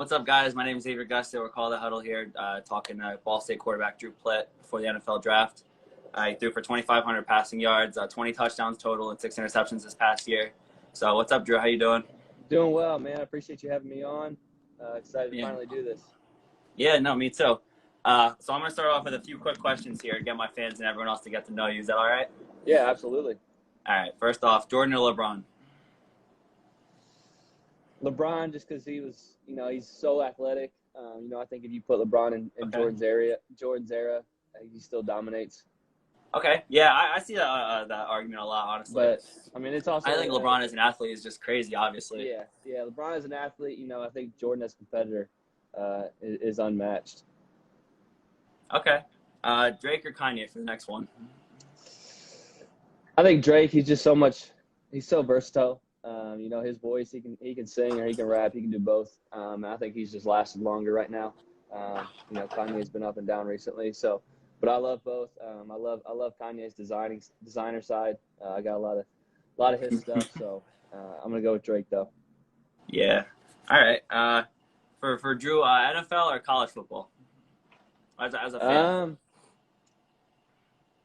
What's up, guys? My name is Avery Gusto. We're Call the Huddle here, talking Ball State quarterback Drew Plitt before the NFL draft. He threw for 2,500 passing yards, 20 touchdowns total, and 6 interceptions this past year. So, what's up, Drew? How you doing? Doing well, man. I appreciate you having me on. Excited to finally do this. Yeah, no, me too. So I'm going to start off with a few quick questions here to get my fans and everyone else to get to know you. Is that all right? Yeah, absolutely. All right. First off, Jordan or LeBron? LeBron, just because he was, he's so athletic. I think if you put LeBron in Jordan's era, he still dominates. Okay. Yeah, I see that argument a lot, honestly. But, it's also – I think LeBron as an athlete is just crazy, obviously. Yeah. LeBron as an athlete, I think Jordan as a competitor is unmatched. Okay. Drake or Kanye for the next one? I think Drake, he's just so much – he's so versatile. His voice, he can sing or he can rap. He can do both. I think he's just lasted longer right now. Kanye's been up and down recently. So, but I love both. I love Kanye's designer side. I got a lot of his stuff. So I'm gonna go with Drake though. Yeah. All right. For Drew, NFL or college football? As a fan.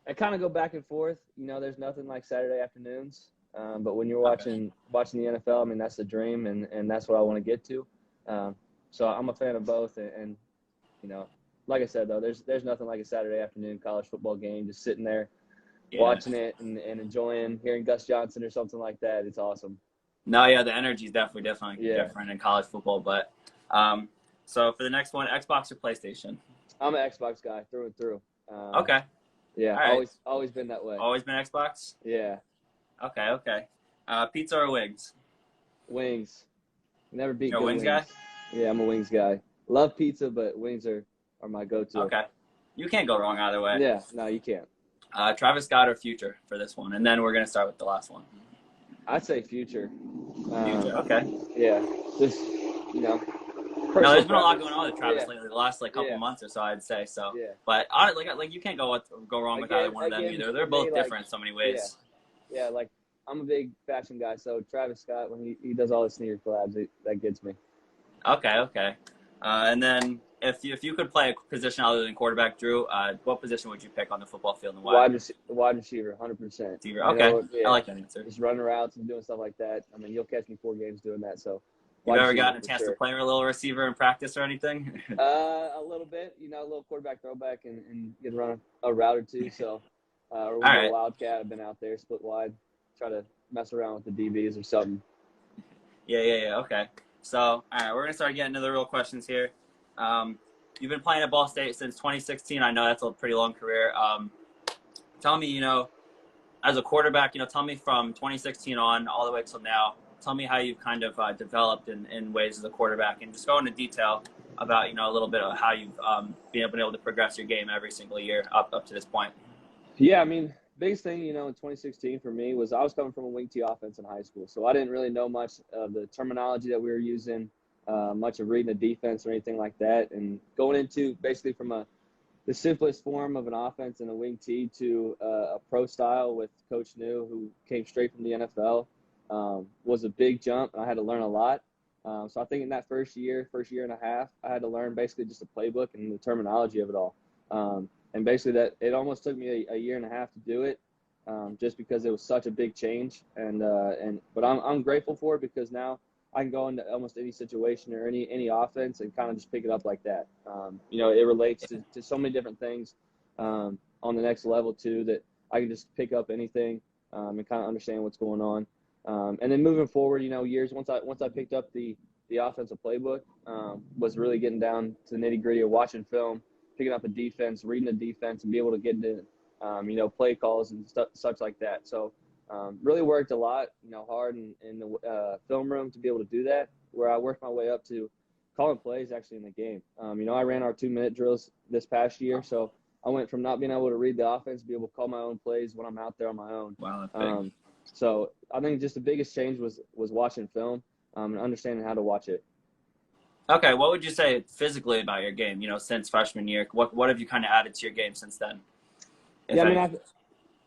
I kind of go back and forth. There's nothing like Saturday afternoons. But when you're watching the NFL, that's the dream, and that's what I want to get to. So I'm a fan of both, and like I said though, there's nothing like a Saturday afternoon college football game, just sitting there watching it and enjoying hearing Gus Johnson or something like that. It's awesome. No, yeah, the energy is definitely different in college football. But so for the next one, Xbox or PlayStation? I'm an Xbox guy through and through. Okay. Yeah, right. always been that way. Always been Xbox? Yeah. Okay. Pizza or wings? Wings. Never beat You're good a wings guy? Yeah, I'm a wings guy. Love pizza, but wings are my go-to. Okay. You can't go wrong either way. Yeah, no, you can't. Travis Scott or Future for this one? And then we're going to start with the last one. I'd say Future. Future, okay. Yeah, just, No, there's been a lot going on with Travis lately, the last couple months or so, I'd say. So, but honestly, you can't go wrong with either one of them either. They're both different in so many ways. Yeah, I'm a big fashion guy, so Travis Scott, when he does all his sneaker collabs, that gets me. Okay. And then if you could play a position other than quarterback, Drew, what position would you pick on the football field and why? Wide receiver, 100%. Okay, I like that answer. Just running routes and doing stuff like that. You'll catch me 4 games doing that. So. You ever gotten a chance to play with a little receiver in practice or anything? A little bit, a little quarterback throwback and get run a route or two. So, or a wildcat, I've been out there, split wide, try to mess around with the DBs or something. Yeah. Okay. So, all right, we're gonna start getting into the real questions here. You've been playing at Ball State since 2016. I know that's a pretty long career. Tell me, as a quarterback, tell me from 2016 on all the way till now. Tell me how you've kind of developed in ways as a quarterback, and just go into detail about a little bit of how you've been able to progress your game every single year up to this point. Yeah, biggest thing in 2016 for me was I was coming from a wing T offense in high school, so I didn't really know much of the terminology that we were using, much of reading the defense or anything like that, and going into basically from the simplest form of an offense in a wing T to a pro style with Coach New, who came straight from the NFL. Was a big jump, and I had to learn a lot. So I think in that first year and a half, I had to learn basically just a playbook and the terminology of it all. And basically that it almost took me a year and a half to do it, just because it was such a big change. But I'm grateful for it because now I can go into almost any situation or any offense and kind of just pick it up like that. It relates to so many different things on the next level too, that I can just pick up anything and kind of understand what's going on. And then moving forward, years once I picked up the offensive playbook, was really getting down to the nitty gritty of watching film, picking up a defense, reading the defense, and be able to get into play calls and such like that. So really worked a lot, hard in the film room to be able to do that. Where I worked my way up to calling plays actually in the game. I ran our 2-minute drills this past year, so I went from not being able to read the offense to be able to call my own plays when I'm out there on my own. Wow, that's big. So I think just the biggest change was watching film and understanding how to watch it. Okay, what would you say physically about your game, since freshman year? What have you kind of added to your game since then?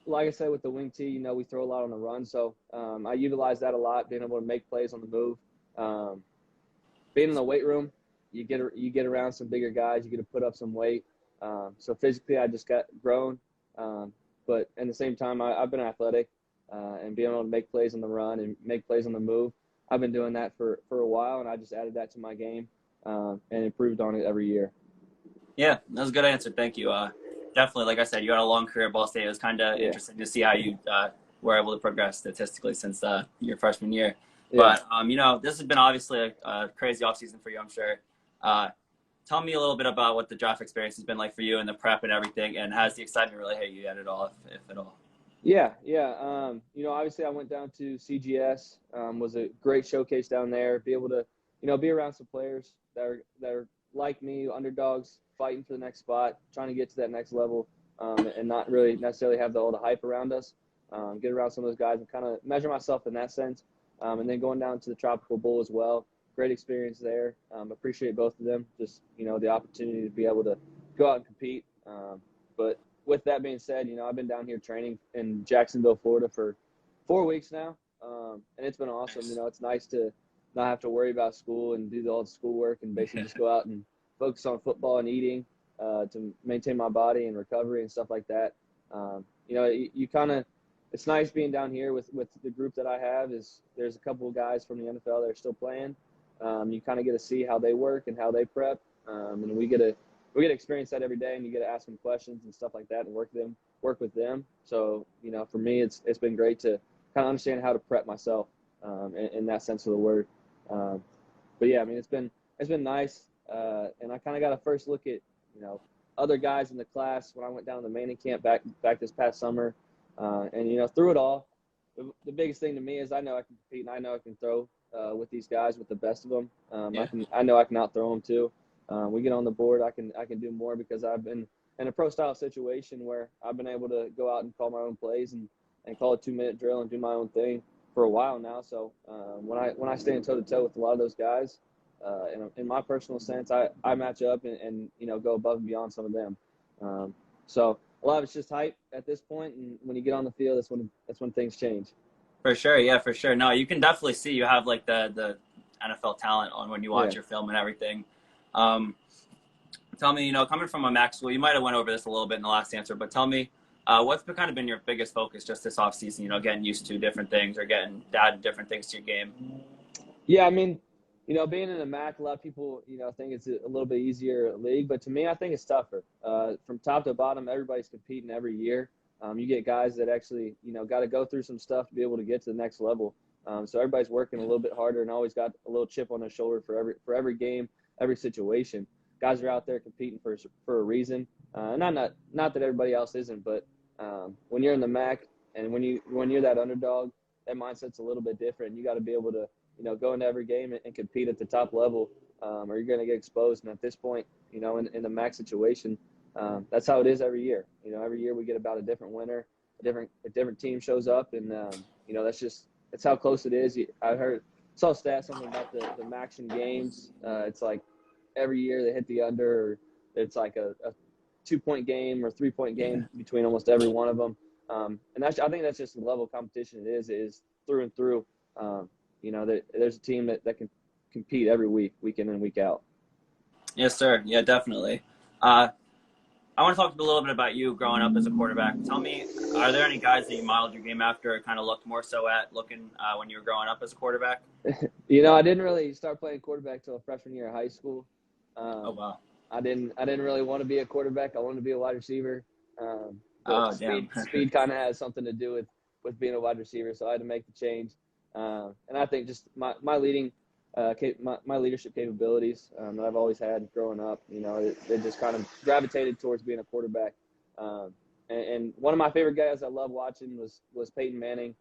Like I said, with the wing T, we throw a lot on the run. So I utilize that a lot, being able to make plays on the move. Being in the weight room, you get around some bigger guys, you get to put up some weight. So physically, I just got grown. But at the same time, I've been athletic and being able to make plays on the run and make plays on the move. I've been doing that for a while, and I just added that to my game and improved on it every year. Yeah, that was a good answer. Thank you. Definitely, like I said, you had a long career at Ball State. It was kind of interesting to see how you were able to progress statistically since your freshman year. Yeah. But, this has been obviously a crazy offseason for you, I'm sure. Tell me a little bit about what the draft experience has been like for you and the prep and everything, and has the excitement really hit you yet at all, if at all? Yeah. Obviously I went down to CGS, was a great showcase down there, be able to, be around some players that are like me, underdogs, fighting for the next spot, trying to get to that next level, and not really necessarily have all the hype around us. Get around some of those guys and kind of measure myself in that sense. And then going down to the Tropical Bowl as well. Great experience there. Appreciate both of them. Just, the opportunity to be able to go out and compete. But with that being said, I've been down here training in Jacksonville, Florida for 4 weeks now. And it's been awesome. It's nice to not have to worry about school and do all the schoolwork and basically just go out and focus on football and eating to maintain my body and recovery and stuff like that. You kind of, it's nice being down here with the group that I have. There's a couple of guys from the NFL that are still playing. You kind of get to see how they work and how they prep, and we get to experience that every day, and you get to ask them questions and stuff like that and work with them. So for me, it's been great to kind of understand how to prep myself in that sense of the word. But yeah, I mean, it's been nice, and I kind of got a first look at other guys in the class when I went down to the Manning camp back this past summer. And through it all, the biggest thing to me is I know I can compete and I know I can throw with these guys, with the best of them. I know I can outthrow them too. We get on the board, I can do more because I've been in a pro style situation where I've been able to go out and call my own plays and call a 2-minute drill and do my own thing for a while now. So when I stand toe to toe with a lot of those guys, in my personal sense, I match up and go above and beyond some of them. So a lot of it's just hype at this point, and when you get on the field, that's when things change. For sure, yeah, for sure. No, you can definitely see you have like the NFL talent on when you watch your film and everything. Tell me, coming from a MAC school, you might have went over this a little bit in the last answer, but tell me, what's kind of been your biggest focus just this offseason, getting used to different things or adding different things to your game? Yeah, I mean, being in a MAC, a lot of people, think it's a little bit easier league, but to me, I think it's tougher. From top to bottom, everybody's competing every year. You get guys that actually, got to go through some stuff to be able to get to the next level. So everybody's working a little bit harder and always got a little chip on their shoulder for every game, every situation. Guys are out there competing for a reason. Not that everybody else isn't, but when you're in the MAC and when you're that underdog, that mindset's a little bit different. You got to be able to go into every game and compete at the top level, or you're going to get exposed. And at this point, in the MAC situation, that's how it is every year. Every year we get about a different winner, a different team shows up, and that's how close it is. I saw stats something about the MACtion games. It's like every year they hit the under, or it's like a 2-point game or 3-point game between almost every one of them. And I think that's just the level of competition it is through and through. There's a team that can compete every week in and week out. Yes, sir. Yeah, definitely. I want to talk a little bit about you growing up as a quarterback. Tell me, are there any guys that you modeled your game after or kind of looked more so at looking when you were growing up as a quarterback? I didn't really start playing quarterback till freshman year of high school. Oh, wow. I didn't really want to be a quarterback. I wanted to be a wide receiver. Speed kind of has something to do with being a wide receiver, so I had to make the change. And I think just my leadership capabilities that I've always had growing up, they just kind of gravitated towards being a quarterback. And one of my favorite guys I love watching was Peyton Manning.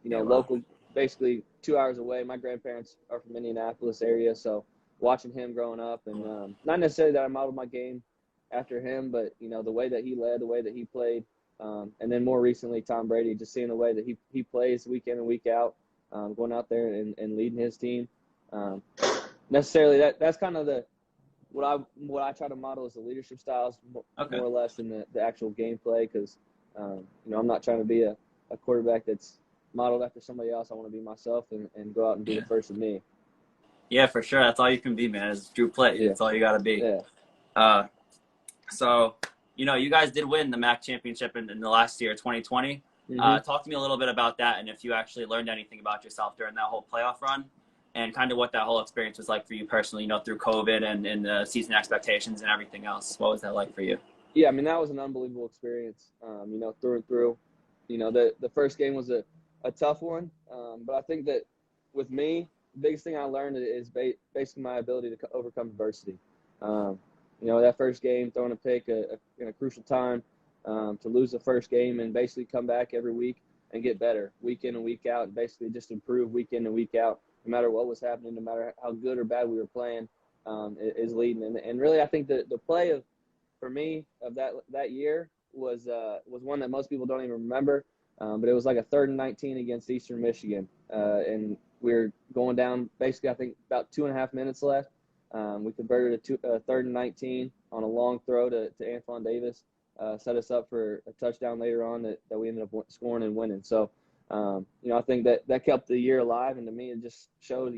Local, basically 2 hours away. My grandparents are from Indianapolis area, so watching him growing up, and not necessarily that I modeled my game after him, but the way that he led, the way that he played. And then more recently, Tom Brady, just seeing the way that he plays week in and week out, going out there and leading his team. Necessarily, that's kind of what I try to model is the leadership styles more or less than the actual gameplay, because I'm not trying to be a quarterback that's modeled after somebody else. I want to be myself and go out and be the first of me. Yeah, for sure. That's all you can be, man. Is Drew Plitt. Yeah, That's all you got to be. yeah. Uh, so, you guys did win the MAC championship in the last year, 2020. Hmm. Talk to me a little bit about that, and if you actually learned anything about yourself during that whole playoff run, and kind of what that whole experience was like for you personally. Through COVID and the season expectations and everything else. What was that like for you? Yeah, I mean, that was an unbelievable experience, through and through. The first game was a tough one, but I think that with me, the biggest thing I learned is basically my ability to overcome adversity. Um, that first game, throwing a pick in a crucial time, to lose the first game and basically come back every week and get better week in and week out, and basically just improve week in and week out, no matter what was happening, no matter how good or bad we were playing, is leading. And really, I think the play for me of that year was one that most people don't even remember. But it was like a 3rd and 19 against Eastern Michigan, and we were going down basically, I think, about 2.5 minutes left. We converted a 3rd and 19 on a long throw to Antoine Davis, set us up for a touchdown later on that we ended up scoring and winning. So, I think that kept the year alive, and to me, it just showed,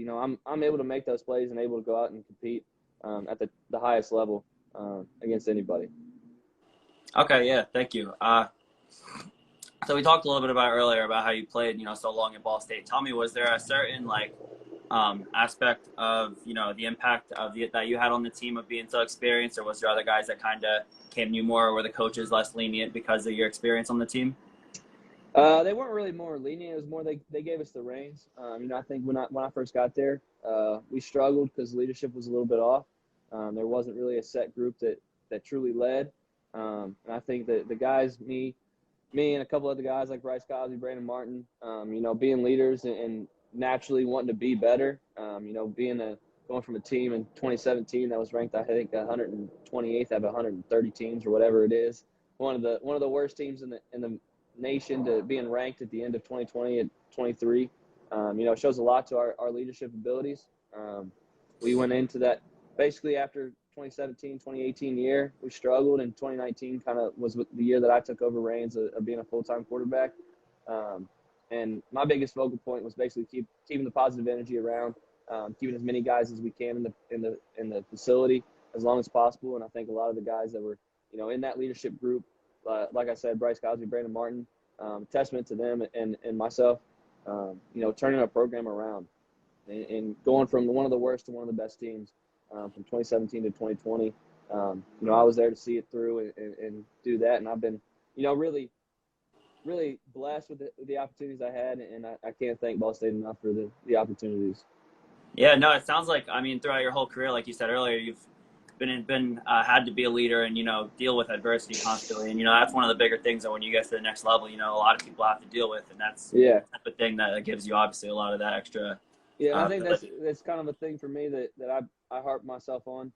I'm able to make those plays and able to go out and compete at the highest level against anybody. Okay, yeah, thank you. So we talked a little bit about earlier about how you played, so long at Ball State. Tell me, was there a certain aspect of the impact that you had on the team of being so experienced, or was there other guys that kind of came to you more, or were the coaches less lenient because of your experience on the team? They weren't really more lenient. It was more they gave us the reins. I think when I first got there, we struggled because leadership was a little bit off. There wasn't really a set group that truly led. And I think that the guys, me and a couple other guys like Bryce Cosby, Brandon Martin, being leaders and naturally wanting to be better. Going from a team in 2017 that was ranked, I think, 128th out of 130 teams or whatever it is, one of the worst teams in the nation, to being ranked at the end of 2020 at 23. It shows a lot to our leadership abilities. We went into that basically after 2017, 2018 year. We struggled, and 2019 kind of was the year that I took over reins of being a full-time quarterback. And my biggest focal point was basically keeping the positive energy around, keeping as many guys as we can in the facility as long as possible. And I think a lot of the guys that were, in that leadership group, like I said, Bryce Cosby, Brandon Martin, testament to them and myself, turning our program around and going from one of the worst to one of the best teams, from 2017 to 2020. I was there to see it through and do that. And I've been, really, really blessed with the opportunities I had. And I can't thank Ball State enough for the opportunities. Yeah, no, it sounds like, throughout your whole career, like you said earlier, you've been had to be a leader and deal with adversity constantly, and that's one of the bigger things that when you get to the next level, a lot of people have to deal with, and that's the type of thing that gives you obviously a lot of that extra. Yeah, and I think that's kind of a thing for me that I harp myself on.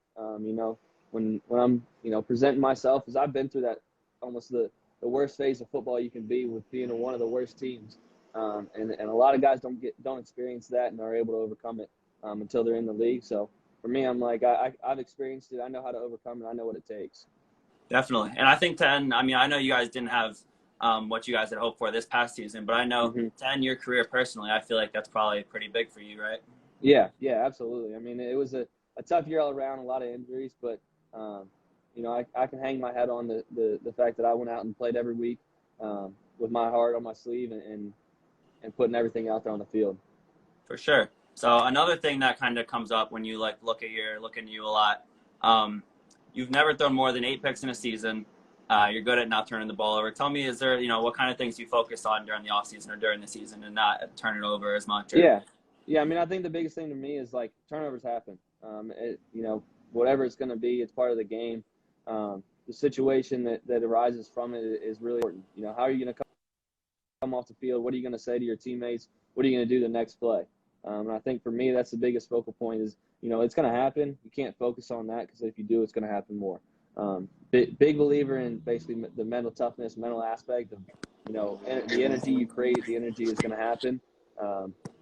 When I'm presenting myself, as I've been through that almost the worst phase of football you can be with being one of the worst teams, and a lot of guys don't experience that and are able to overcome it until they're in the league. So for me, I'm like, I've experienced it. I know how to overcome it. I know what it takes. Definitely. And I think I know you guys didn't have what you guys had hoped for this past season, but I know to end your career personally, I feel like that's probably pretty big for you, right? Yeah, absolutely. I mean, it was a tough year all around, a lot of injuries, but, I can hang my head on the fact that I went out and played every week with my heart on my sleeve and putting everything out there on the field. For sure. So another thing that kind of comes up when you look at you a lot, you've never thrown more than 8 picks in a season. You're good at not turning the ball over. Tell me, is there, what kind of things you focus on during the off season or during the season and not turn it over as much? Or... Yeah. I mean, I think the biggest thing to me is turnovers happen. Whatever it's going to be, it's part of the game. The situation that arises from it is really important. How are you going to come off the field? What are you going to say to your teammates? What are you going to do the next play? And I think for me, that's the biggest focal point is, it's going to happen. You can't focus on that because if you do, it's going to happen more. Big believer in basically the mental toughness, mental aspect of, the energy you create, the energy is going to happen.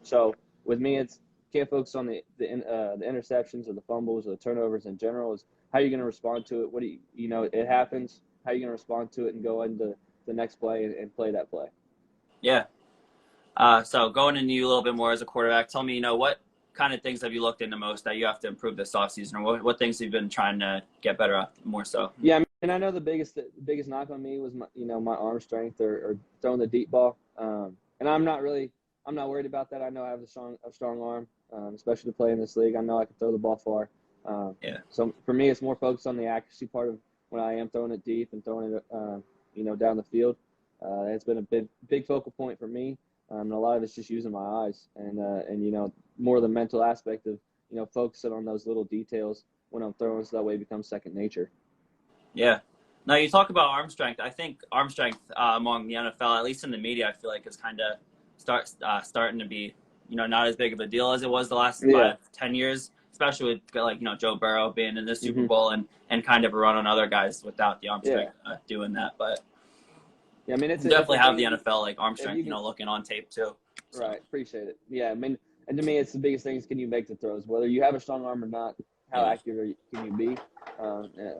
So with me, it's can't focus on the interceptions or the fumbles or the turnovers in general. Is how you're going to respond to it. What do it happens. How are you going to respond to it and go into the next play and play that play? Yeah. So going into you a little bit more as a quarterback, tell me, what kind of things have you looked into most that you have to improve this offseason, or what things have you been trying to get better at more so? Yeah, I mean, I know the biggest knock on me was my arm strength or throwing the deep ball. And I'm not worried about that. I know I have a strong arm, especially to play in this league. I know I can throw the ball far. Yeah. So for me, it's more focused on the accuracy part of when I am throwing it deep and throwing it, down the field. It's been a big focal point for me. And a lot of it's just using my eyes and more the mental aspect of, focusing on those little details when I'm throwing, so that way it becomes second nature. Yeah. Now, you talk about arm strength. I think arm strength among the NFL, at least in the media, I feel like is kind of starting to be, not as big of a deal as it was the last 5-10 years, especially with Joe Burrow being in the Super Bowl and kind of a run on other guys without the arm strength doing that. But yeah, I mean, it's definitely have the NFL like arm strength, looking on tape too. So. Right, appreciate it. Yeah, I mean, and to me, it's the biggest thing is can you make the throws, whether you have a strong arm or not. How accurate can you be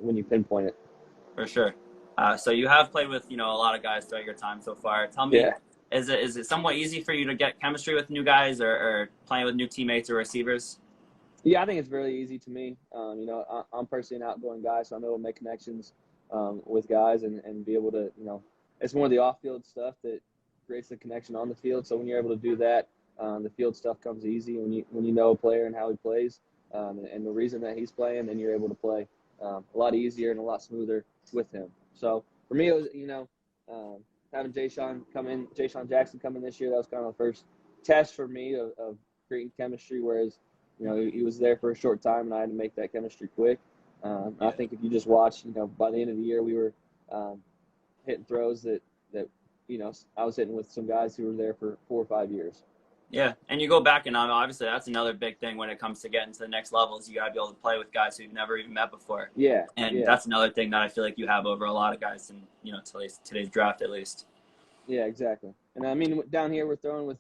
when you pinpoint it? For sure. So you have played with a lot of guys throughout your time so far. Tell me, is it somewhat easy for you to get chemistry with new guys or playing with new teammates or receivers? Yeah, I think it's very easy to me. I'm personally an outgoing guy, so I'm able to make connections with guys and be able to, it's more the off-field stuff that creates the connection on the field. So when you're able to do that, the field stuff comes easy when you know a player and how he plays and the reason that he's playing, then you're able to play a lot easier and a lot smoother with him. So for me, it was, having Ja'Shawn Jackson come in this year, that was kind of the first test for me of creating chemistry, whereas, he was there for a short time and I had to make that chemistry quick. I think if you just watch, by the end of the year, we were hitting throws that I was hitting with some guys who were there for 4 or 5 years. Yeah, and you go back, and obviously that's another big thing when it comes to getting to the next level is you got to be able to play with guys who you've never even met before. Yeah, and that's another thing that I feel like you have over a lot of guys in today's draft at least. Yeah, exactly. And I mean, down here we're throwing with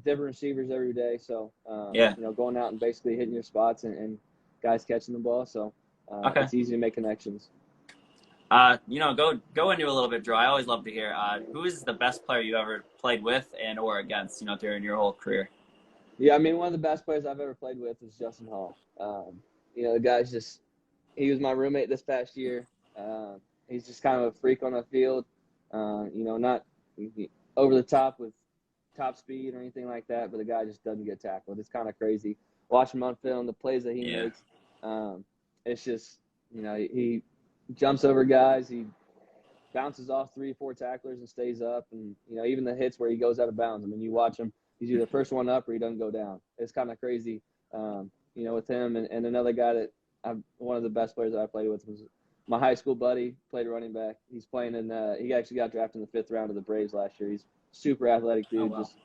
different receivers every day, so going out and basically hitting your spots and guys catching the ball, so it's easy to make connections. Go into a little bit, Drew. I always love to hear who is the best player you ever played with and or against, during your whole career. Yeah, I mean, one of the best players I've ever played with is Justin Hall. The guy's he was my roommate this past year. He's just kind of a freak on the field. Not over the top with top speed or anything like that, but the guy just doesn't get tackled. It's kind of crazy. Watch him on film, the plays that he makes. It's just, he jumps over guys. He bounces off 3 or 4 tacklers and stays up. And, even the hits where he goes out of bounds. I mean, you watch him, he's either the first one up or he doesn't go down. It's kind of crazy, with him. And another guy that one of the best players that I played with was my high school buddy, played running back. He's playing he actually got drafted in the 5th round of the Braves last year. He's super athletic dude, just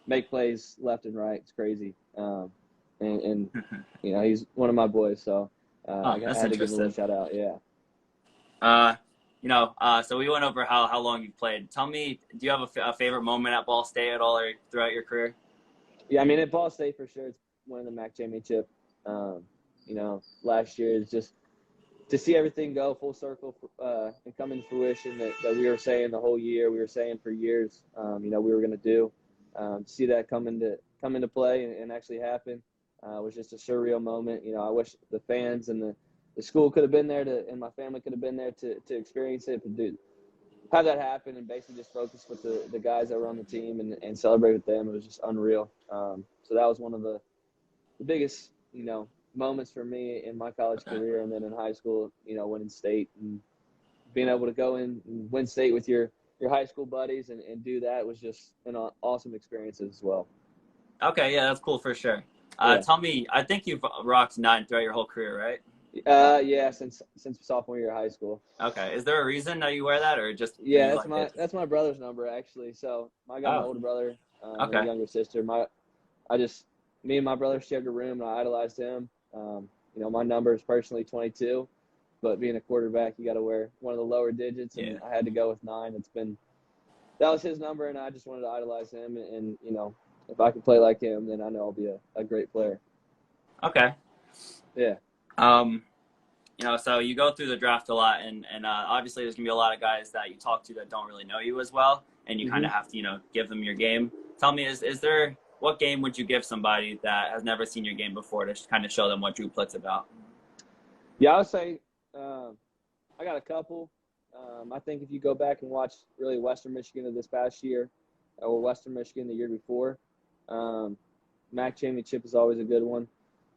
make plays left and right. It's crazy. He's one of my boys. So I had to give him a shout out. Yeah. So we went over how long you've played. Tell me, do you have a favorite moment at Ball State at all or throughout your career? Yeah, I mean, at Ball State for sure, it's winning the MAC championship. Last year is just to see everything go full circle and come into fruition that we were saying the whole year, we were saying for years, we were going to do. To see that come into play and actually happen was just a surreal moment. I wish the fans and the school could have been there and my family could have been there to experience it, to have that happen and basically just focus with the guys that were on the team and celebrate with them. It was just unreal. So that was one of the biggest, moments for me in my college career. And then in high school, winning state and being able to go in and win state with your high school buddies and do that was just an awesome experience as well. Okay. Yeah, that's cool for sure. Tell me, I think you've rocked 9 throughout your whole career, right? Yeah, since sophomore year of high school. Okay. Is there a reason that you wear that or just? Yeah, that's my brother's number actually. So I got an older brother, and a younger sister. Me and my brother shared a room and I idolized him. My number is personally 22, but being a quarterback, you got to wear one of the lower digits, and I had to go with 9. That was his number, and I just wanted to idolize him, and if I could play like him, then I know I'll be a great player. Okay. Yeah. So you go through the draft a lot, and obviously there's gonna be a lot of guys that you talk to that don't really know you as well, and you kind of have to give them your game. Tell me, is there what game would you give somebody that has never seen your game before to kind of show them what Drew Plitt's about? Yeah, I would say I got a couple. I think if you go back and watch really Western Michigan of this past year or Western Michigan the year before, MAC championship is always a good one.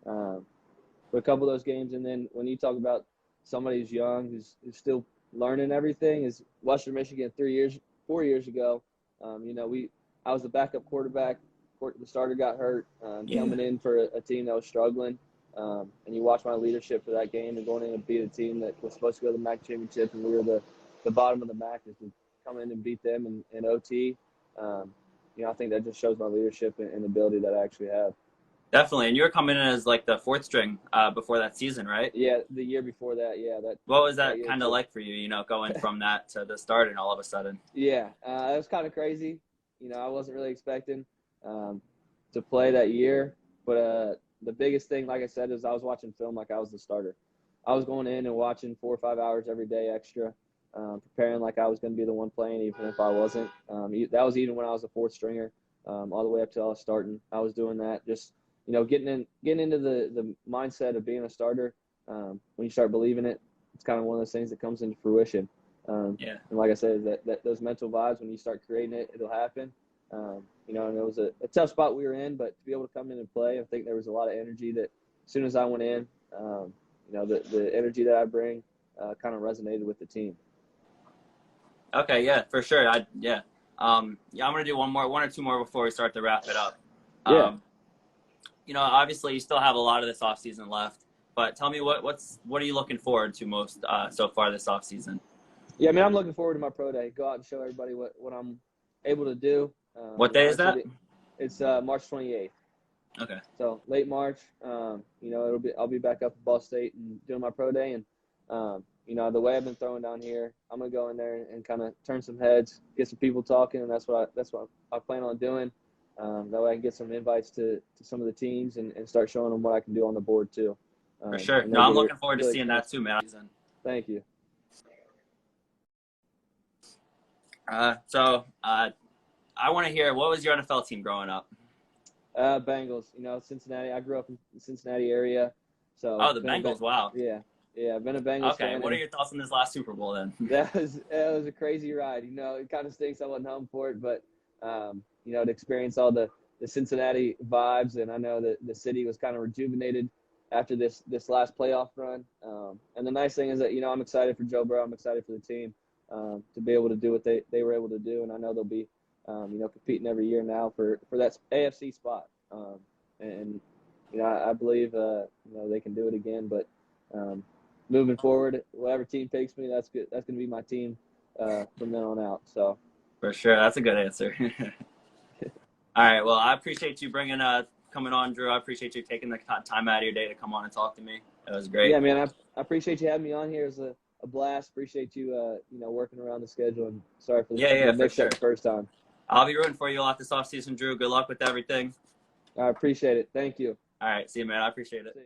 But a couple of those games, and then when you talk about somebody who's young, who's still learning everything, is Western Michigan 4 years ago. I was the backup quarterback. The starter got hurt, coming in for a team that was struggling. And you watch my leadership for that game and going in and beat a team that was supposed to go to the MAC championship, and we were the bottom of the MAC, is to come in and beat them in OT. I think that just shows my leadership and ability that I actually have. Definitely. And you were coming in as like the fourth string before that season, right? Yeah, the year before that, yeah. What was that kind of like for you, going from that to the start and all of a sudden? Yeah, it was kind of crazy. I wasn't really expecting to play that year. But the biggest thing, like I said, is I was watching film like I was the starter. I was going in and watching 4 or 5 hours every day extra, preparing like I was going to be the one playing, even if I wasn't. That was even when I was a fourth stringer, all the way up till I was starting. I was doing that, just getting into the mindset of being a starter. When you start believing it, it's kind of one of those things that comes into fruition. And like I said, that those mental vibes, when you start creating it, it'll happen. And it was a tough spot we were in, but to be able to come in and play, I think there was a lot of energy that as soon as I went in, the energy that I bring kind of resonated with the team. Okay, yeah, for sure. I'm gonna do one or two more before we start to wrap it up. Obviously you still have a lot of this off season left, but tell me what are you looking forward to most so far this off season? Yeah, I mean, I'm looking forward to my pro day. Go out and show everybody what I'm able to do. What day is that? It's March 28th. Okay. So late March. I'll be back up at Ball State and doing my pro day, and the way I've been throwing down here, I'm gonna go in there and kind of turn some heads, get some people talking, and that's what I plan on doing. That way I can get some invites to some of the teams and start showing them what I can do on the board too. For sure. No, I'm looking forward to seeing that too, man. Thank you. I want to hear, what was your NFL team growing up? Bengals. Cincinnati. I grew up in the Cincinnati area. So. Oh, the Bengals. Wow. Yeah. I've been a Bengals fan. Okay. What are your thoughts on this last Super Bowl then? That was a crazy ride. It kind of stinks I wasn't home for it, but to experience all the Cincinnati vibes, and I know that the city was kind of rejuvenated after this last playoff run. And the nice thing is that I'm excited for Joe Burrow. I'm excited for the team to be able to do what they were able to do, and I know they'll be competing every year now for that AFC spot. I believe they can do it again. But moving forward, whatever team picks me, that's good. That's going to be my team from then on out. So for sure, that's a good answer. All right, well, I appreciate you coming on, Drew. I appreciate you taking the time out of your day to come on and talk to me. It was great. Yeah, man, I appreciate you having me on here. It was a blast. Appreciate you working around the schedule, and sorry for the mix up the first time. I'll be rooting for you a lot this offseason, Drew. Good luck with everything. I appreciate it. Thank you. All right. See you, man. I appreciate it.